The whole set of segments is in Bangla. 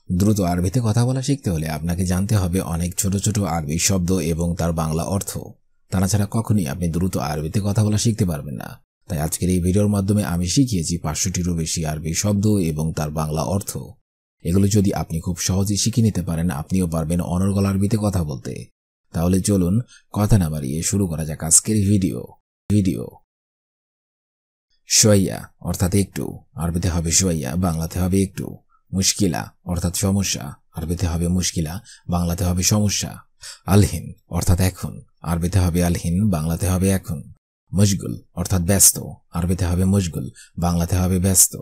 দ্রুত আরবিতে কথা বলা শিখতে হলে আপনাকে জানতে হবে অনেক ছোট ছোট আরবি শব্দ এবং তার বাংলা অর্থ। তা ছাড়া কখনই আপনি দ্রুত আরবিতে কথা বলা শিখতে পারবেন না। তাই আজকের এই ভিডিওর মাধ্যমে আমি শিখিয়েছি 500টিরও বেশি আরবি শব্দ এবং তার বাংলা অর্থ। এগুলো যদি আপনি খুব সহজেই শিখে নিতে পারেন, আপনিও পারবেন অনর্গল আরবিতে কথা বলতে। তাহলে চলুন কথা না বাড়িয়ে শুরু করা যাক আজকের ভিডিও। শোয়াইয়া অর্থাৎ একটু, আরবিতে হবে শোয়াইয়া, বাংলাতে হবে একটু। মুশকিলা অর্থাৎ সমস্যা, আরবিতে হবে মুশকিলা, বাংলাতে হবে সমস্যা। আলহিন অর্থাৎ এখন, আরবিতে হবে আলহিন, বাংলাতে হবে এখন। মশগুল অর্থাৎ ব্যস্ত, আরবিতে হবে মশগুল, বাংলাতে হবে ব্যস্ত।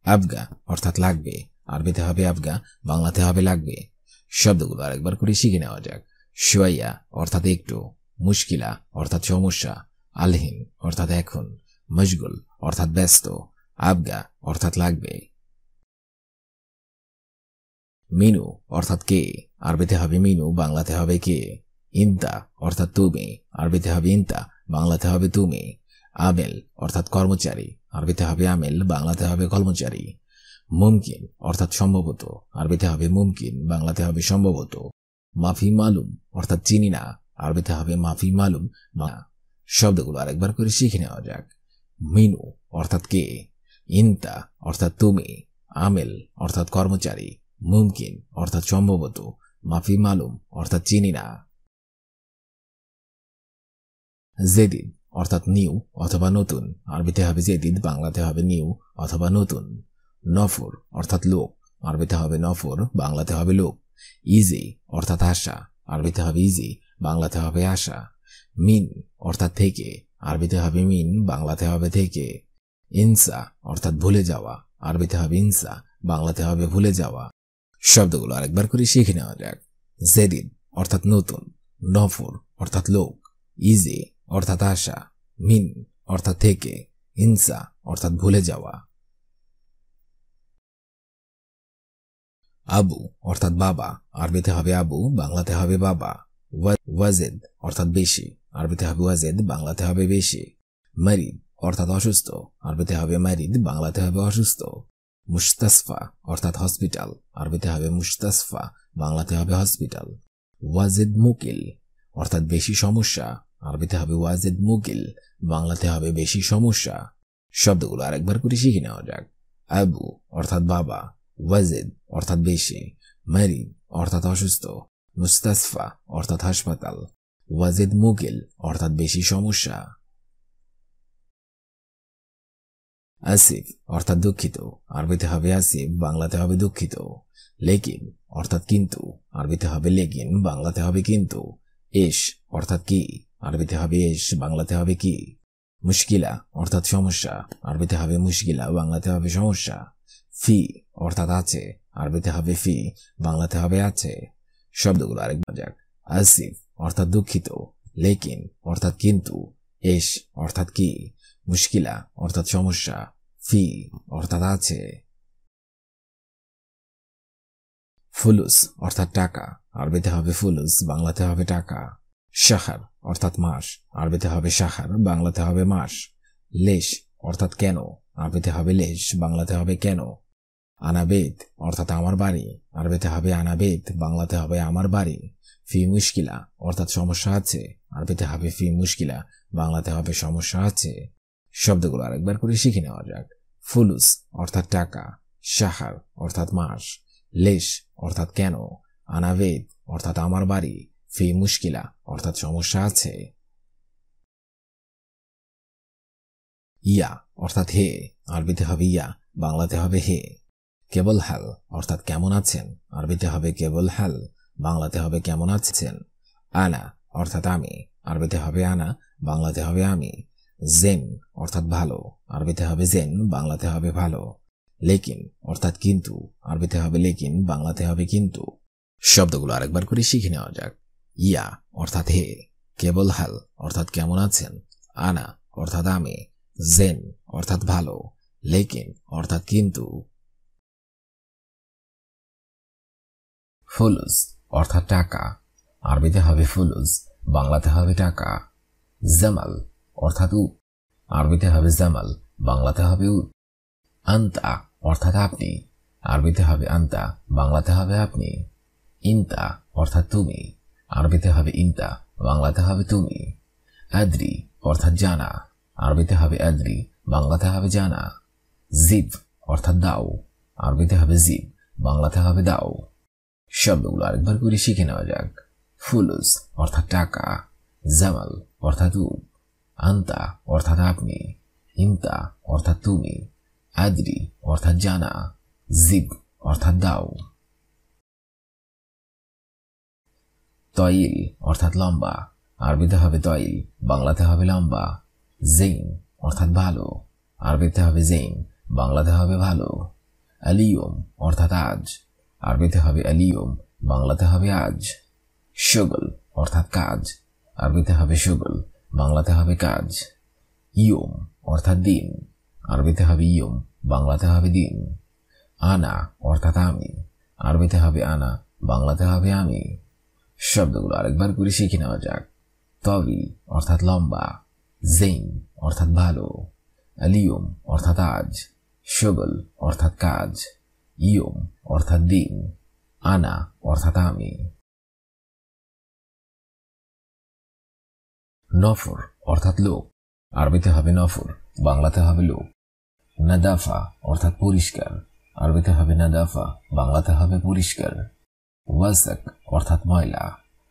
আবগা অর্থাৎ লাগবে, আরবিতে হবে আবগা, বাংলাতে হবে লাগবে। শব্দগুলো আরেকবার করে শিখে নেওয়া যাক। শোয়াইয়া অর্থাৎ একটু, মুশকিলা অর্থাৎ সমস্যা, আলহিন অর্থাৎ এখন, মশগুল অর্থাৎ ব্যস্ত, আবগা অর্থাৎ লাগবে। মিনু অর্থাৎ কে, আরবিতে হবে মিনু, বাংলাতে হবে কে। ইন্তা অর্থাৎ তুমি, আরবিতে হবে ইন্তা, বাংলাতে হবে তুমি। আমেল অর্থাৎ কর্মচারী, আরবিতে হবে আমেল, বাংলাতে হবে কর্মচারী। মুমকিন অর্থাৎ সম্ভবত, আরবিতে হবে মুমকিন, বাংলাতে হবে সম্ভবত। মাফি মালুম অর্থাৎ চিনি না, আরবিতে হবে মাফি মালুম। শব্দগুলো আরেকবার করে শিখে নেওয়া যাক। মিনু অর্থাৎ কে, ইন্তা অর্থাৎ তুমি, আমেল অর্থাৎ কর্মচারী, মুমকিন অর্থাৎ সম্ভবত, মাফি মালুম অর্থাৎ চিনি না। জেদিদ অর্থাৎ নিউ অথবা নতুন, আরবিতে হবে জেদিদ, বাংলাতে হবে নিউ অথবা নতুন। নফর অর্থাৎ লোক, আরবিতে হবে নফর, বাংলাতে হবে লোক। ইজি অর্থাৎ আশা, আরবিতে হবে ইজি, বাংলাতে হবে আশা। মিন অর্থাৎ থেকে, আরবিতে হবে মিন, বাংলাতে হবে থেকে। ইনসা অর্থাৎ ভুলে যাওয়া, আরবিতে হবে ইনসা, বাংলাতে হবে ভুলে যাওয়া। শব্দগুলো আরেকবার করে শিখে নেওয়া যাক। জেদিদ অর্থাৎ নতুন, নফর অর্থাৎ লোক, ইজি অর্থাৎ আশা, মিন অর্থাৎ থেকে, ইনসা অর্থাৎ ভুলে যাওয়া। আবু অর্থাৎ বাবা, আরবিতে হবে আবু, বাংলাতে হবে বাবা। ওয়াজেদ অর্থাৎ বেশি, আরবিতে হবে ওয়াজেদ, বাংলাতে হবে বেশি। মারিদ অর্থাৎ অসুস্থ, আরবিতে হবে মারিদ, বাংলাতে হবে অসুস্থ। মুস্তাসফা অর্থাৎ হসপিটাল, আরবিতে হবে মুস্তাসফা, বাংলাতে হবে হসপিটাল। ওয়াজেদ মুকিল অর্থাৎ বেশি সমস্যা, আরবিতে হবে ওয়াজেদ মুকিল, বাংলাতে হবে বেশি সমস্যা। শব্দগুলো আরেকবার করে শিখে নেওয়া যাক। আবু অর্থাৎ বাবা, ওয়াজেদ অর্থাৎ বেশি, মারিদ অর্থাৎ অসুস্থ, মুস্তাসফা অর্থাৎ হাসপাতাল, ওয়াজেদ মুকিল অর্থাৎ বেশি সমস্যা। আসিফ অর্থাৎ দুঃখিত, আরবিতে হবে আসিফ, বাংলাতে হবে দুঃখিত। লেকিন অর্থাৎ কিন্তু, আরবিতে হবে লেকিন, বাংলাতে হবে কিন্তু। এশ অর্থাৎ কি, আরবিতে হবে এশ, বাংলাতে হবে কি। মুশকিলা অর্থাৎ সমস্যা, আরবিতে হবে মুশকিলা, বাংলাতে হবে সমস্যা। ফি অর্থাৎ আছে, আরবিতে হবে ফি, বাংলাতে হবে আছে। শব্দগুলো আরেকবার যাক। আসিফ অর্থাৎ দুঃখিত, লেকিন অর্থাৎ কিন্তু, এশ অর্থাৎ কি, মুশকিলা অর্থাৎ সমস্যা, ফি অর্থাৎ আছে। ফুলুস অর্থাৎ টাকা, আরবিতে হবে ফুলুস, বাংলাতে হবে টাকা। শাহর অর্থাৎ মাস, আরবিতে হবে শাহর, বাংলাতে হবে মাস। লেশ অর্থাৎ কেন, আরবিতে হবে লেশ, বাংলাতে হবে কেন। আনাবেদ অর্থাৎ আমার বাড়ি, আরবিতে হবে আনাবেদ, বাংলাতে হবে আমার বাড়ি। ফি মুশকিলা অর্থাৎ সমস্যা আছে, আরবিতে হবে ফি মুশকিলা, বাংলাতে হবে সমস্যা আছে। শব্দগুলো আরেকবার করে শিখে নেওয়া যাক। ফুলুস অর্থাৎ টাকা, শাহর অর্থাৎ মাস, লেশ অর্থাৎ কেন, আনাবেদ অর্থাৎ আমার বাড়ি, ফি মুশকিলা অর্থাৎ সমস্যা আছে। ইয়া অর্থাৎ হে, আরবিতে হবে ইয়া, বাংলাতে হবে হে। কেবল হাল অর্থাৎ কেমন আছেন, আরবিতে হবে কেবল হাল, বাংলাতে হবে কেমন আছেন। আনা অর্থাৎ আমি, আরবিতে হবে আনা, বাংলাতে হবে আমি। জেন অর্থাৎ ভালো, আরবিতে হবে জেন, বাংলাতে হবে ভালো। লেকিন অর্থাৎ কিন্তু, আরবিতে হবে লেকিন, বাংলাতে হবে কিন্তু। শব্দগুলো আরেকবার করে শিখে নেওয়া যাক। ইয়া অর্থাৎ হে, কেবল হাল অর্থাৎ কেমন আছেন, আনা অর্থাৎ আমি, জেন অর্থাৎ ভালো, লেকিন অর্থাৎ কিন্তু। ফুলুস অর্থাৎ টাকা, আরবিতে হবে ফুলুস, বাংলাতে হবে টাকা। জামাল অর্থাৎ উট, আরবিতে হবে জামাল, বাংলাতে হবে উট। আন্তা অর্থাৎ আপনি, আরবিতে হবে আন্তা, বাংলাতে হবে আপনি। ইনতা অর্থাৎ তুমি, আরবিতে হবে ইনতা, বাংলাতে হবে তুমি। আদ্রি অর্থাৎ জানা, আরবিতে হবে আদ্রি, বাংলাতে হবে জানা। জিব অর্থাৎ দাও, আরবিতে হবে জিব, বাংলাতে হবে দাও। শব্দগুলো আরেকবার করে শিখে নেওয়া যাক। ফুলুস অর্থাৎ টাকা, জামাল অর্থাৎ উট, আন্তা অর্থাৎ আপনি, ইনতা অর্থাৎ তুমি, আদ্রি অর্থাৎ জানা, জিব অর্থাৎ দাও। তয়িল অর্থাৎ লম্বা, আরবিতে হবে তয়িল, বাংলাতে হবে লম্বা। জেইন অর্থাৎ ভালো, আরবিতে হবে জেইন, বাংলাতে হবে ভালো। আলিয়ম অর্থাৎ আজ, আরবিতে হবে আলিয়ম, বাংলাতে হবে আজ। শগল অর্থাৎ কাজ, আরবিতে হবে শগল, বাংলাতে হবে কাজ। ইয়ম অর্থাৎ দিন, আরবিতে হবে ইয়ম, বাংলাতে হবে দিন। আনা অর্থাৎ আমি, আরবিতে হবে আনা, বাংলাতে হবে আমি। শব্দগুলো আরেকবার করে শিখে নেওয়া যাক। তবিল অর্থাৎ লম্বা, জেইন অর্থাৎ ভালো, আলিয়ম অর্থাৎ আজ, শগল অর্থাৎ কাজ, ইয়ম অর্থাৎ দিন, আনা অর্থাৎ আমি। নফর অর্থাৎ লোক, আরবিতে হবে নফর, বাংলাতে হবে লোক। নাদাফা অর্থাৎ পরিষ্কার, আরবিতে হবে নাদাফা, বাংলাতে হবে পরিষ্কার। ওয়াসাক অর্থাৎ ময়লা,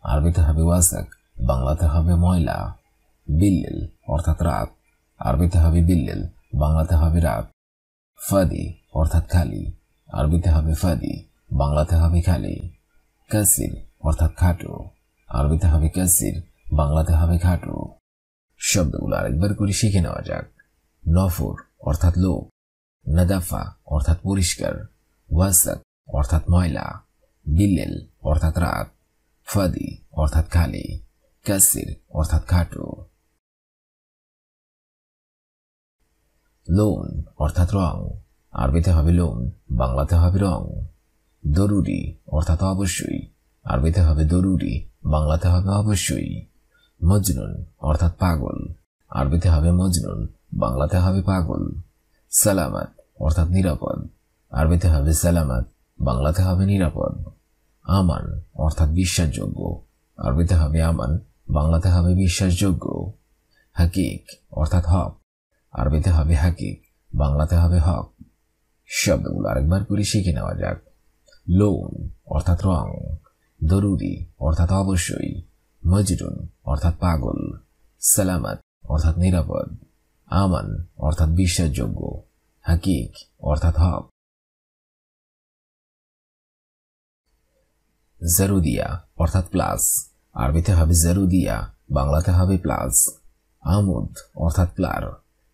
আরবিতে হবে ওয়াসাক, বাংলাতে হবে ময়লা। বিল্লেল অর্থাৎ রাত, আরবিতে হবে বিল্লেল, বাংলাতে হবে রাত। ফাদি অর্থাৎ খালি, আরবিতে হবে ফাদি, বাংলাতে হবে খালি। কাসির অর্থাৎ খাটো, আরবিতে হবে কাসির, বাংলাতে হবে খাটো। শব্দগুলো আরেকবার করে শিখে নেওয়া যাক। নফর অর্থাৎ লোক, নাদাফা অর্থাৎ পরিষ্কার, ওয়াসাক অর্থাৎ ময়লা, বিল্লেল অর্থাৎ রাত, ফাদি অর্থাৎ খালি, কাসির অর্থাৎ খাটো। লোন অর্থাৎ রং, আরবিতে হবে লোন, বাংলাতে হবে রং। দরুরি অর্থাৎ অবশ্যই, আরবিতে হবে দরুরি, বাংলাতে হবে অবশ্যই। মজনুন অর্থাৎ পাগল, আরবিতে হবে মজনুন, বাংলাতে হবে পাগল। সালামাত অর্থাৎ নিরাপদ, আরবিতে হবে সালামাত, বাংলাতে হবে নিরাপদ। আমান অর্থাৎ বিশ্বাসযোগ্য, আরবিতে হবে আমান, বাংলাতে হবে বিশ্বাসযোগ্য। হাকিক অর্থাৎ হক, আরবিতে হবে হাকিক, বাংলাতে হবে হক। শব্দগুলো আরেকবার করে শিখে নেওয়া যাক। লোন অর্থাৎ রং, দরুরি অর্থাৎ অবশ্যই, মজরুন অর্থাৎ পাগল, সালামাত অর্থাৎ নিরাপদ, আমান অর্থাৎ বিশ্বাসযোগ্য, হাকিক অর্থাৎ হক। জারুদিয়া অর্থাৎ প্লাস, আরবিতে হবে জারুদিয়া, বাংলাতে হবে প্লাস। আমুদ অর্থাৎ প্লার,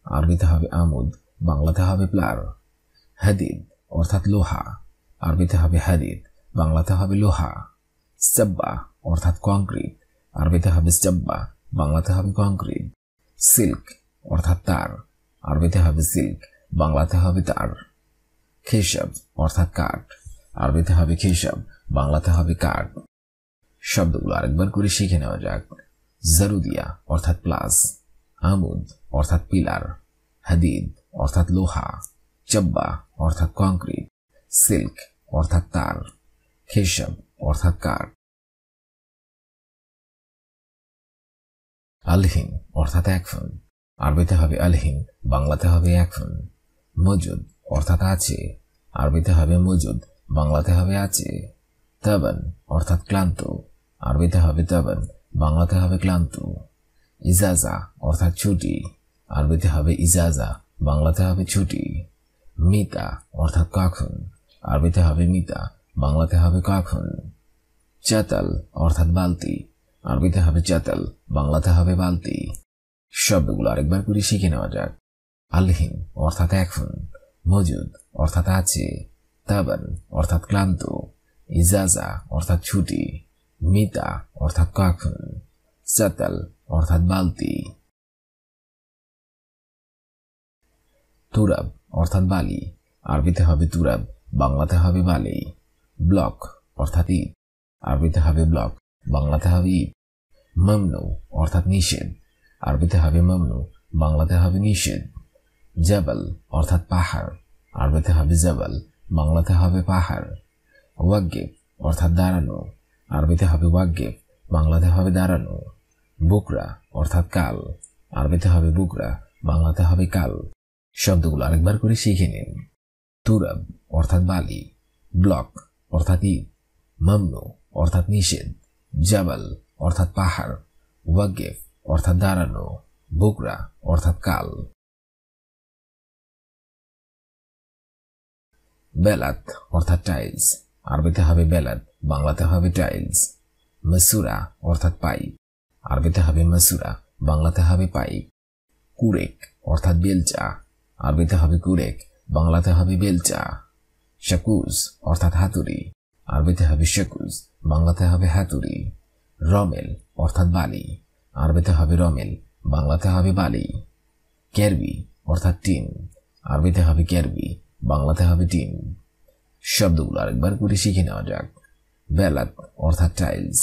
আরবিতে হবে আমুদ, বাংলাতে হবে প্লার। হাদিদ অর্থাৎ লোহা, আরবিতে হবে হাদিদ, বাংলাতে হবে লোহা। সাব্বা অর্থাৎ কংক্রিট, আরবিতে হবে সাব্বা, বাংলাতে হবে কংক্রিট। সিল্ক অর্থাৎ তার, আরবিতে হবে সিল্ক, বাংলাতে হবে তার। খেসাব অর্থাৎ কাঠ, আরবিতে হবে খেসাব, বাংলাতে হবে কাঠ। শব্দগুলো আরেকবার করে শিখে নেওয়া যাক। জারুদিয়া অর্থাৎ প্লাস, আমুদ অর্থাৎ পিলার, হাদিদ অর্থাৎ লোহা, চাব্বা অর্থাৎ কংক্রিট, সিল্ক অর্থাৎ তার, খেসাব অর্থাৎ কাঠ। আলহিন অর্থাৎ এখন, আরবিতে হবে আলহিন, বাংলাতে হবে এখন। মজুদ অর্থাৎ আছে, আরবিতে হবে মজুদ, বাংলাতে হবে আছে। তাবান অর্থাৎ ক্লান্ত, আরবিতে হবে তাবান, বাংলাতে হবে ক্লান্ত। ইজাজা অর্থাৎ ছুটি, আরবিতে হবে ইজাজা, বাংলাতে হবে ছুটি। মিতা অর্থাৎ কখন, আরবিতে হবে মিতা, বাংলাতে হবে কখন। চাতাল অর্থাৎ বালতি, আরবিতে হবে চাতাল, বাংলাতে হবে বালতি। শব্দগুলো আরেকবার করে শিখে নেওয়া যাক। আলহিন অর্থাৎ এখন, মজুদ অর্থাৎ আছে, তাবান অর্থাৎ ক্লান্ত, ইজাজা অর্থাৎ ছুটি, মিতা অর্থাৎ কখন, চাতাল অর্থাৎ বালতি। তুরাব অর্থাৎ বালি, আরবিতে হবে তুরাব, বাংলাতে হবে বালি। ব্লক অর্থাৎ ইট, আরবিতে হবে ব্লক, বাংলাতে হবে ইট। মামনু অর্থাৎ নিষেধ, আরবিতে হবে মামনু, বাংলাতে হবে নিষেধ। জাবাল অর্থাৎ পাহাড়, আরবিতে হবে জাবাল, বাংলাতে হবে পাহাড়। ওয়াকগিফ অর্থাৎ দাঁড়ানো, আরবিতে হবে ওয়াকগিফ, বাংলাতে হবে দাঁড়ানো। বুকরা অর্থাৎ কাল, আরবিতে হবে বুকরা, বাংলাতে হবে কাল। শব্দগুলো আরেকবার করে শিখে নিন। তুরাব অর্থাৎ বালি, ব্লক অর্থাৎ ইট, মামনু অর্থাৎ নিষেধ, জাবাল অর্থাৎ পাহাড়, ওয়াকগিফ অর্থাৎ দাঁড়ানো, বুকরা অর্থাৎ কাল। বেলাত অর্থাৎ টাইলস, আরবিতে হবে বেলাত, বাংলাতে হবে টাইলস। মাসুরা অর্থাৎ পাইপ, আরবিতে হবে মাসুরা, বাংলাতে হবে পাইপ। কুরেক অর্থাৎ বেলচা, আরবিতে হবে কুরেক, বাংলাতে হবে বেলচা। শাকুজ অর্থাৎ হাতুড়ি, আরবিতে হবে শাকুজ, বাংলাতে হবে হাতুড়ি। রমেল অর্থাৎ বালি, আরবিতে হবে রমেল, বাংলাতে হবে বালি। কেরবি অর্থাৎ টিন, আরবিতে হবে কেরবি, বাংলাতে হবে টিন। শব্দগুলো আরেকবার করে শিখে নেওয়া যাক। বেলাত অর্থাৎ টাইলস,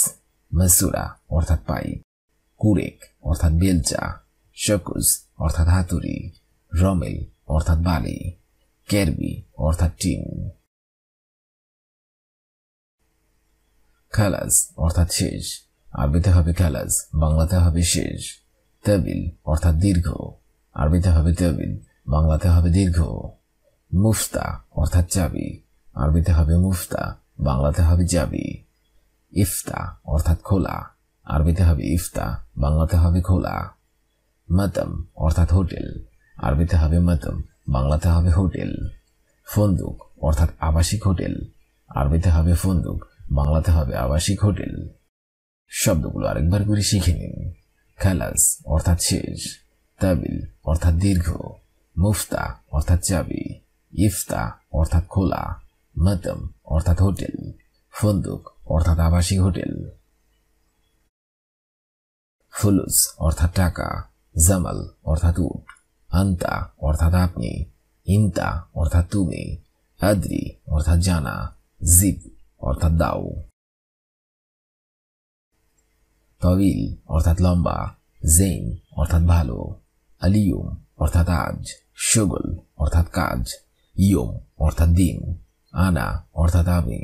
মাসুরা অর্থাৎ পাইপ, কুরেক অর্থাৎ বেলচা, শাকুজ অর্থাৎ হাতুড়ি, রমেল অর্থাৎ বালি, কেরবি অর্থাৎ টিন। খালাস অর্থাৎ শেষ, আরবিতে হবে খালাস, বাংলাতে হবে শেষ। তাবিল অর্থাৎ দীর্ঘ, আরবিতে হবে তাবিল, বাংলাতে হবে দীর্ঘ। মুফতা অর্থাৎ চাবি, আরবিতে হবে মুফতা, বাংলাতে হবে চাবি। ইফতা অর্থাৎ খোলা, আরবিতে হবে ইফতা, বাংলাতে হবে খোলা। মাতাম অর্থাৎ হোটেল, আরবিতে হবে মাতাম, বাংলাতে হবে হোটেল। ফন্দুক অর্থাৎ আবাসিক হোটেল, আরবিতে হবে ফন্দুক, বাংলাতে হবে আবাসিক হোটেল। শব্দগুলো আরেকবার করে শিখে নিন। খালাস অর্থাৎ শেষ, তাবিল অর্থাৎ দীর্ঘ, মুফতা অর্থাৎ চাবি, ইফতা অর্থাৎ খোলা, মাতাম অর্থাৎ হোটেল, ফন্দুক অর্থাৎ আবাসিক হোটেল। ফুলুস অর্থাৎ টাকা, জামাল অর্থাৎ উট, আন্তা অর্থাৎ আপনি, ইন্তা অর্থাৎ তুমি, আদ্রি অর্থাৎ জানা, জিব অর্থাৎ দাও। তবিল অর্থাৎ লম্বা, জেইন অর্থাৎ ভালো, আলিয়ুম অর্থাৎ আজ, শগল অর্থাৎ কাজ, ইয়ম অর্থাৎ দিন, আনা অর্থাৎ আমি।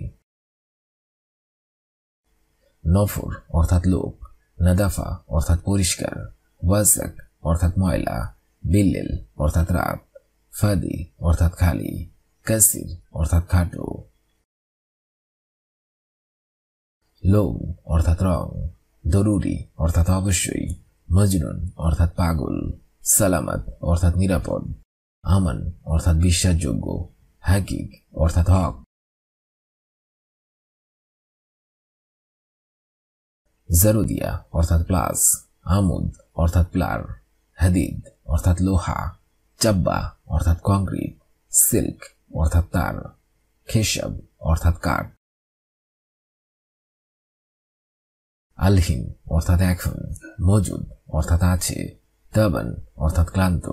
নফর অর্থাৎ লোক, নাদাফা অর্থাৎ পরিষ্কার, ওয়াসাক অর্থাৎ ময়লা, বিল্লেল অর্থাৎ রাত, ফাদি অর্থাৎ খালি, কাসির অর্থাৎ খাটো। লোন অর্থাৎ রং, দরুরি অর্থাৎ অবশ্যই, মজনুন অর্থাৎ পাগল, সালামত অর্থাৎ নিরাপদ, আমান অর্থাৎ বিশ্বাসযোগ্য, হাকিক অর্থাৎ হক। জারুদিয়া অর্থাৎ প্লাস, আমুদ অর্থাৎ প্লার, হাদিদ অর্থাৎ লোহা, চাব্বা অর্থাৎ কংক্রিট, সিল্ক অর্থাৎ তার, খেসাব অর্থাৎ কাঠ। আলহিন অর্থাৎ এখন, মজুদ অর্থাৎ আছে, তাবান অর্থাৎ ক্লান্ত,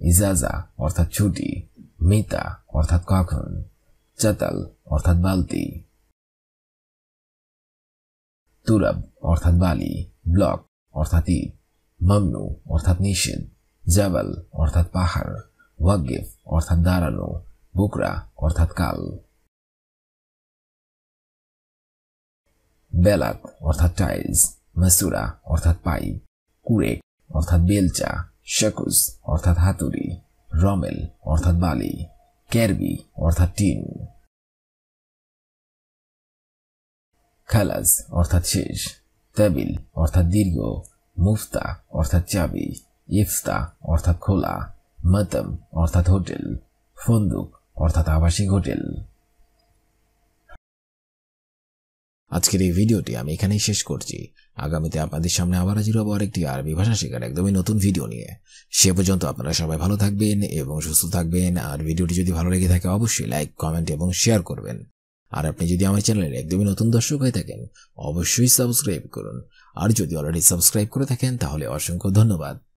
ইজাজা অর্থাৎ ছুটি, মিতা অর্থাৎ কখন, চাতাল অর্থাৎ বালতি। তুরাব অর্থাৎ বালি, ব্লক অর্থাৎ ইট, মামনু অর্থাৎ নিষেধ, জাবাল অর্থাৎ পাহাড়, ওয়াকগিফ অর্থাৎ দাঁড়ানো, বুকরা অর্থাৎ কাল। বেলাত অর্থাৎ টাইলস, মাসুরা অর্থাৎ পাইপ, কুরেক অর্থাৎ বেলচা, শাকুজ অর্থাৎ হাতুড়ি, রমেল অর্থাৎ বালি, কেরবি অর্থাৎ টিন। খালাস অর্থাৎ শেষ, তাবিল অর্থাৎ দীর্ঘ, মুফতা অর্থাৎ চাবি, ইফতা অর্থাৎ খোলা, মাতাম অর্থাৎ হোটেল, ফন্দুক অর্থাৎ আবাসিক হোটেল। আজকের এই ভিডিওটি আমি এখানেই শেষ করছি। আগামীতে আপনাদের সামনে আবার হাজির হব আরেকটি আরবি ভাষা শেখার একদমই নতুন ভিডিও নিয়ে। সে পর্যন্ত আপনারা সবাই ভালো থাকবেন এবং সুস্থ থাকবেন। আর ভিডিওটি যদি ভালো লেগে থাকে অবশ্যই লাইক, কমেন্ট এবং শেয়ার করবেন। আর আপনি যদি আমার চ্যানেলের একদমই নতুন দর্শক হয়ে থাকেন অবশ্যই সাবস্ক্রাইব করুন। আর যদি অলরেডি সাবস্ক্রাইব করে থাকেন তাহলে অসংখ্য ধন্যবাদ।